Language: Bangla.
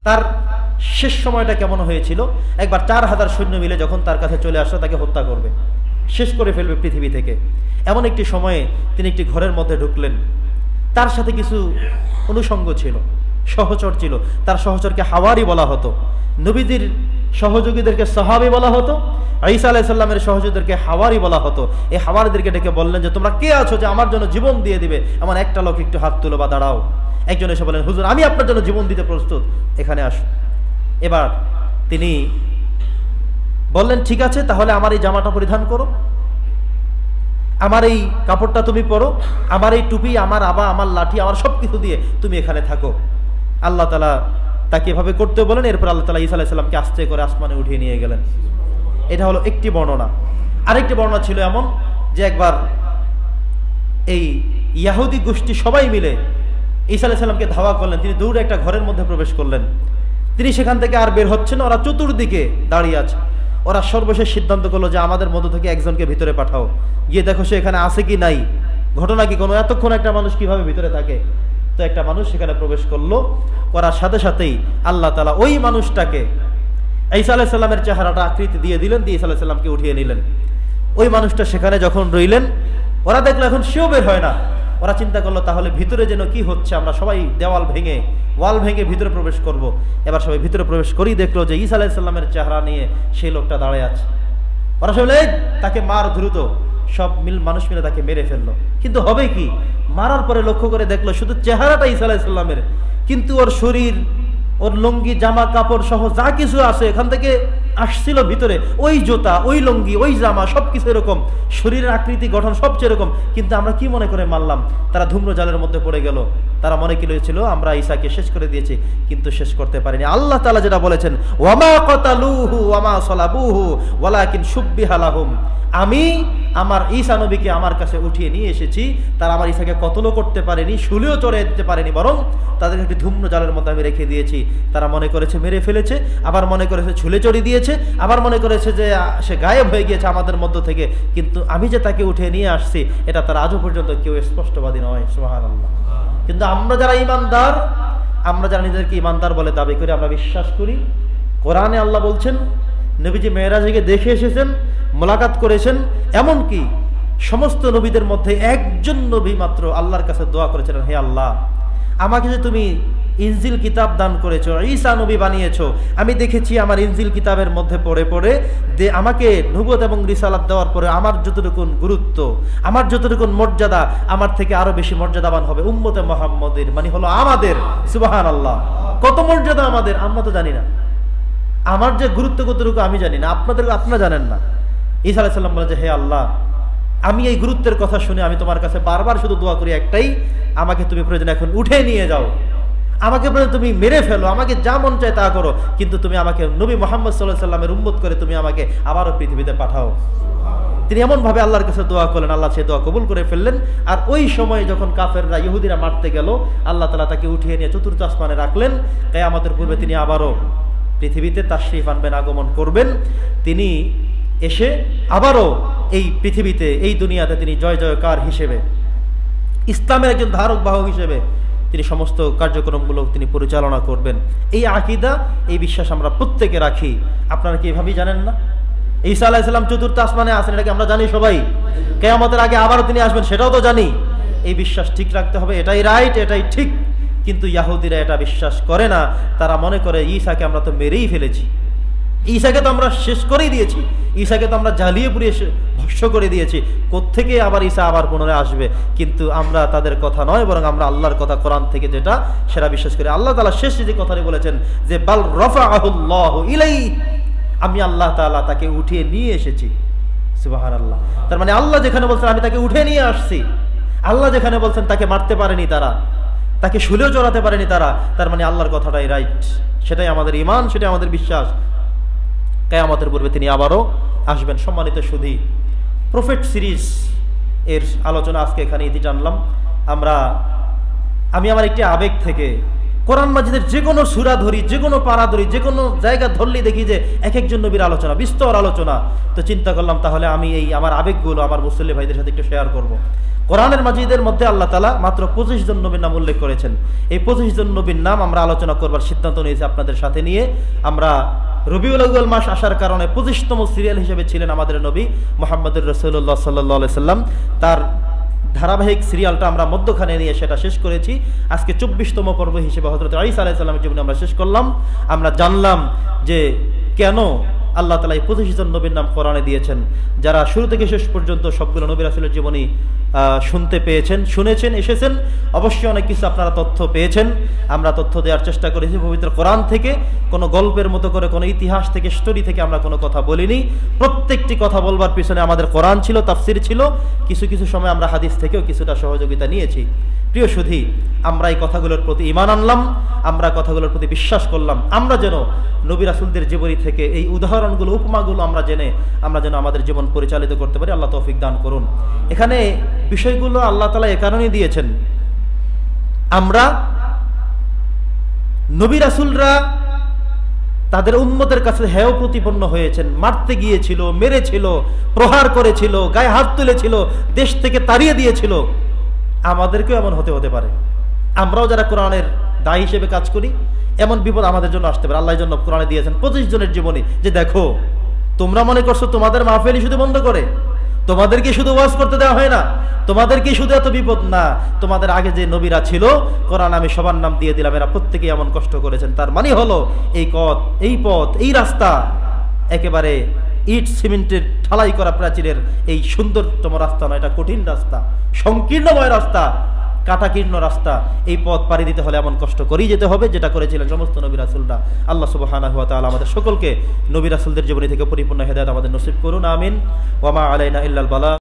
তার শেষ সময়টা কেমন হয়েছিল, একবার 4000 সৈন্য মিলে যখন তার কাছে চলে আসলো তাকে হত্যা করবে, শেষ করে ফেলবে পৃথিবী থেকে, এমন একটি সময়ে তিনি একটি ঘরের মধ্যে ঢুকলেন। তার সাথে কিছু অনুষঙ্গ ছিল, সহচর ছিল। তার সহচরকে হাওয়ারি বলা হতো, নবীদের সহযোগীদেরকে সাহাবী বলা হতো, ঈসা আলাইহিস সালামের সহযোগীদেরকে হাওয়ারি বলা হতো। এই হাওয়ারিদেরকে ডেকে বললেন যে তোমরা কে আছো যে আমার জন্য জীবন দিয়ে দিবে? এমন একটা লোক একটু হাত তুলো বা দাঁড়াও। একজন এসে বলেন, হুজুর আমি আপনার জন্য জীবন দিতে প্রস্তুত, এখানে আসুন। এবার তিনি বললেন, ঠিক আছে, তাহলে আমার এই জামাটা পরিধান করো, আমার এই কাপড়টা তুমি পরো, আমার এই টুপি, আমার আবা, আমার লাঠি, আমার সব কিছু দিয়ে তুমি এখানে থাকো। আল্লাহ তাআলা তাকে এভাবে করতে বলেন। এরপর আল্লাহ তাআলা ঈসা আলাইহিস সালামকে আস্তে করে আসমানে উঠিয়ে নিয়ে গেলেন। এটা হলো একটি বর্ণনা। আরেকটি বর্ণনা ছিল এমন যে একবার এই ইহুদি গোষ্ঠী সবাই মিলে ঈসা আলাইহিস সালামকে ধাওয়া করলেন। তিনি দৌড়ে একটা ঘরের মধ্যে প্রবেশ করলেন। তিনি সেখান থেকে আর বের হচ্ছেন না, ওরা চতুর্দিকে দাঁড়িয়ে আছে। ওরা সর্বশেষ সিদ্ধান্ত করলো যে আমাদের মধ্য থেকে একজনকে ভিতরে পাঠাও, গিয়ে দেখো সে এখানে আছে কি নাই, ঘটনা কি কোনো, এতক্ষণ একটা মানুষ কিভাবে ভিতরে থাকে। তো একটা মানুষ সেখানে প্রবেশ করলো, করার সাথে সাথেই আল্লাহ তাআলা ওই মানুষটাকে ঈসা আলাইহিস সালামের চেহারাটা আকৃতি দিয়ে দিলেন, দিয়ে ঈসা আলাইহিস সালামকে উঠিয়ে নিলেন। ওই মানুষটা সেখানে যখন রইলেন, ওরা দেখলো এখন সেও বের হয় না। ওরা চিন্তা করলো তাহলে ভিতরে যেন কি হচ্ছে, আমরা সবাই ওয়াল ভেঙে ভিতরে প্রবেশ করব। এবার সবাই ভিতরে প্রবেশ করেই দেখলো যে ঈসা আলাইহিস সালামের চেহারা নিয়ে সেই লোকটা দাঁড়ায় আছে। ওরা সবাই তাকে মার, দ্রুত সব মানুষ মিলে তাকে মেরে ফেললো। কিন্তু হবে কি, মারার পরে লক্ষ্য করে দেখলো শুধু চেহারাটা ঈসা আলাইহিস সালামের, কিন্তু ওর শরীর, ওর লুঙ্গি, জামা কাপড় সহ যা কিছু আছে এখান থেকে আসছিল ভিতরে, ওই জুতা, ওই লুঙ্গি, ওই জামা, সবকিছু এরকম, শরীরের আকৃতি গঠন সবচেয়ে এরকম। কিন্তু আমরা কি মনে করে মারলাম? তারা ধূম্র জালের মধ্যে পড়ে গেল। তারা মনে করেছিল আমরা ঈসাকে শেষ করে দিয়েছি, কিন্তু শেষ করতে পারিনি। আল্লাহ তাআলা যেটা বলেছেন, ওয়ামা কাতালুহু ওয়ামা সালাবুহু ওয়ালাকিন শুববিহা লাহুম, আমি আমার ঈসা নবীকে আমার কাছে উঠিয়ে নিয়ে এসেছি। তারা আমার ঈসাকে কতলও করতে পারেনি, শুলেও চড়ে দিতে পারেনি, বরং তাদেরকে একটি ধূম্র জালের মধ্যে আমি রেখে দিয়েছি। তারা মনে করেছে মেরে ফেলেছে, আবার মনে করেছে ঝুলে চড়িয়ে দিয়েছে, আবার মনে করেছে যে সে গায়েব হয়ে গিয়েছে আমাদের মধ্য থেকে। কিন্তু আমি যে তাকে উঠিয়ে নিয়ে আসছি, এটা তারা আজও পর্যন্ত কেউ স্পষ্টবাদী নয়। সুবহানাল্লাহ। কিন্তু আমরা যারা ঈমানদার, আমরা যারা নিজেদেরকে ঈমানদার বলে দাবি করি, আমরা বিশ্বাস করি কোরআনে আল্লাহ বলছেন নবীজি মেরাজে গিয়ে দেখে এসেছেন, মোলাকাত করেছেন। এমনকি সমস্ত নবীদের মধ্যে একজন নবী মাত্র আল্লাহর কাছে দোয়া করেছিলেন, হে আল্লাহ, আমাকে যে তুমি ইনজিল কিতাব দান করেছো, ঈসা নবী বানিয়েছো, আমি দেখেছি আমার ইনজিল কিতাবের মধ্যে পড়ে পড়ে আমাকে নবুয়ত এবং রিসালাত দেওয়ার পরে আমার যতটুকু গুরুত্ব, আমার যতটুকু মর্যাদা, আমার থেকে আরো বেশি মর্যাদাবান হবে উম্মতে মুহাম্মদের, মানে হলো আমাদের। সুবহানাল্লাহ। কত মর্যাদা আমাদের আমরা তো জানি না, আমার যে গুরুত্ব কতটুকু আমি জানি না, আপনারা জানেন না। ঈসা আলাইহিস সালাম বলে যে হে আল্লাহ, আমি এই গুরুত্বের কথা শুনে আমি তোমার কাছে বারবার শুধু দোয়া করি একটাই, আমাকে তুমি প্রয়োজন এখন উঠে নিয়ে যাও, আমাকে প্রয়োজন তুমি মেরে ফেলো, আমাকে যা মন চায় তা করো, কিন্তু তুমি আমাকে নবী মুহাম্মদ সাল্লাল্লাহু আলাইহি সাল্লামের উম্মত করে তুমি আমাকে আবারও পৃথিবীতে পাঠাও। তিনি এমন ভাবে আল্লাহর কাছে দোয়া করলেন, আল্লাহ সে দোয়া কবুল করে ফেললেন। আর ওই সময় যখন কাফেররা, ইহুদিরা মারতে গেল, আল্লাহ তাআলা তাকে উঠিয়ে নিয়ে চতুর্থ আসমানে রাখলেন। কিয়ামতের পূর্বে তিনি আবারও পৃথিবীতে তাশরীফ আনবেন, আগমন করবেন। তিনি এসে আবারও এই পৃথিবীতে, এই দুনিয়াতে তিনি জয় জয়কার হিসেবে, ইসলামের একজন ধারক বাহক হিসেবে তিনি সমস্ত কার্যক্রমগুলো তিনি পরিচালনা করবেন। এই আকীদা, এই বিশ্বাস আমরা প্রত্যেকে রাখি। আপনারা কি এভাবেই জানেন না? ঈসা আলাইহিস সালাম চতুর্থ আসমানে আছেন, এটাকে আমরা জানি সবাই। কিয়ামতের আগে আবারও তিনি আসবেন, সেটাও তো জানি। এই বিশ্বাস ঠিক রাখতে হবে, এটাই রাইট, এটাই ঠিক। কিন্তু ইহুদিরা এটা বিশ্বাস করে না। তারা মনে করে ঈসাকে আমরা তো মেরেই ফেলেছি, ঈসাকে তো আমরা শেষ করেই দিয়েছি, ঈসাকে তো আমরা জ্বালিয়ে পুড়িয়ে ভস্ম করে দিয়েছি, কোত্থেকে আবার ঈসা আবার পুনরায় আসবে? কিন্তু আমরা তাদের কথা নয়, বরং আমরা আল্লাহর কথা, কোরআন থেকে যেটা, সেটা বিশ্বাস করি। আল্লাহ তাআলা শেষ যে কথাটি বলেছেন যে বাল রাফাআহুল্লাহু ইলাইহি, আমি আল্লাহ তাআলা তাকে উঠিয়ে নিয়ে এসেছি। সুবহানাল্লাহ। তার মানে আল্লাহ যেখানে বলছেন আমি তাকে উঠে নিয়ে আসছি, আল্লাহ যেখানে বলছেন তাকে মারতে পারেনি তারা, তাকে শুলেও চড়াতে পারেনি তারা, তার মানে আল্লাহর কথাটাই রাইট। সেটাই আমাদের ঈমান, সেটাই আমাদের বিশ্বাস। কিয়ামতের পূর্বে তিনি আবারও আসবেন। সম্মানিত সুধী, প্রফেট সিরিজ এর আলোচনা আজকে এখানে ইতি টানলাম। আমি আমার একটি আবেগ থেকে কোরআন মাজিদের যে কোনো সূরা ধরি, যে কোনো পারা ধরি, যে কোনো জায়গা ধরলেই দেখি যে এক একজন নবীর আলোচনা, বিস্তর আলোচনা। তো চিন্তা করলাম তাহলে আমি এই আমার আবেগগুলো আমার মুসল্লি ভাইদের সাথে একটু শেয়ার করব। কোরআনের মাজিদের মধ্যে আল্লাহ তাআলা মাত্র 25 জন নবীর নাম উল্লেখ করেছেন। এই 25 জন নবীর নাম আমরা আলোচনা করবার সিদ্ধান্ত নিয়েছি আপনাদের সাথে নিয়ে। আমরা রবিউল আউয়াল মাস আসার কারণে 25তম সিরিয়াল হিসেবে ছিলেন আমাদের নবী মুহাম্মদুর রাসূলুল্লাহ সাল্লাল্লাহু আলাইহি সাল্লাম। তার ধারাবাহিক সিরিয়ালটা আমরা মধ্যখানে নিয়ে সেটা শেষ করেছি। আজকে 24তম পর্ব হিসেবে হযরত ঈসা আলাইহিস সালামের জীবনী আমরা শেষ করলাম। আমরা জানলাম যে কেন আল্লাহ তাআলা এই 25 জন নবীর নাম কোরআনে দিয়েছেন, যারা শুরু থেকে শেষ পর্যন্ত সবগুলো নবী রাসূলের জীবনী শুনতে পেয়েছেন, শুনেছেন, এসেছেন। অবশ্যই অনেক কিছু আপনারা তথ্য পেয়েছেন। আমরা তথ্য দেওয়ার চেষ্টা করেছি পবিত্র কোরআন থেকে, কোনো গল্পের মতো করে, কোনো ইতিহাস থেকে, স্টোরি থেকে আমরা কোনো কথা বলিনি। প্রত্যেকটি কথা বলবার পিছনে আমাদের কোরআন ছিল, তাফসির ছিল, কিছু কিছু সময় আমরা হাদিস থেকেও কিছুটা সহযোগিতা নিয়েছি। প্রিয় সুধী, আমরা এই কথাগুলোর প্রতি ঈমান আনলাম, আমরা কথাগুলোর প্রতি বিশ্বাস করলাম। আমরা যেন নবী রাসূলদের জীবনী থেকে এই উদাহরণগুলো, উপমাগুলো আমরা যেন আমাদের জীবন পরিচালিত করতে পারি। আল্লাহ তৌফিক দান করুন। এখানে বিষয়গুলো আল্লাহ তাআলা এ কারণেই দিয়েছেন, আমরা নবী রাসূলরা তাদের উম্মতের কাছে হেয় প্রতিপন্ন হয়েছেন, মারতে গিয়েছিল, মেরেছিল, প্রহার করেছিল, গায়ে হাত তুলেছিল, দেশ থেকে তাড়িয়ে দিয়েছিল। আমাদেরকেও এমন হতে পারে। আমরাও যারা কোরআনের দায়ী হিসেবে কাজ করি, এমন বিপদ আমাদের জন্য আসতে পারে। আল্লাহর জন্য কোরআনে দিয়েছেন 25 জনের জীবনী, যে দেখো তোমরা মনে করছো তোমাদের মাহফিলই শুধু বন্ধ করে, তোমাদেরকে শুধু ওয়াজ করতে দেওয়া হয় না, তোমাদেরকে শুধু এত বিপদ না, তোমাদের আগে যে নবীরা ছিল কোরআন আমি সবার নাম দিয়ে দিলাম, এরা প্রত্যেকেই এমন কষ্ট করেছেন। তার মানে হলো এই পথ, এই রাস্তা একেবারে ইট সিমেন্টের ঢালাই করা প্রাচীরের এই সুন্দরতম রাস্তা নয়, এটা কঠিন রাস্তা, সংকীর্ণময় রাস্তা, কাটাকীর্ণ রাস্তা। এই পথ পাড়ি দিতে হলে এমন কষ্ট করেই যেতে হবে, যেটা করেছিলেন সমস্ত নবী রাসূলরা। আল্লাহ সুবহানাহু ওয়া তাআলা আমাদের সকলকে নবী রাসূলদের জীবনী থেকে পরিপূর্ণ হেদায়েত আমাদের নসিব করুন, আমিন। ওয়া মা আলাইনা ইল্লাল বালাগ।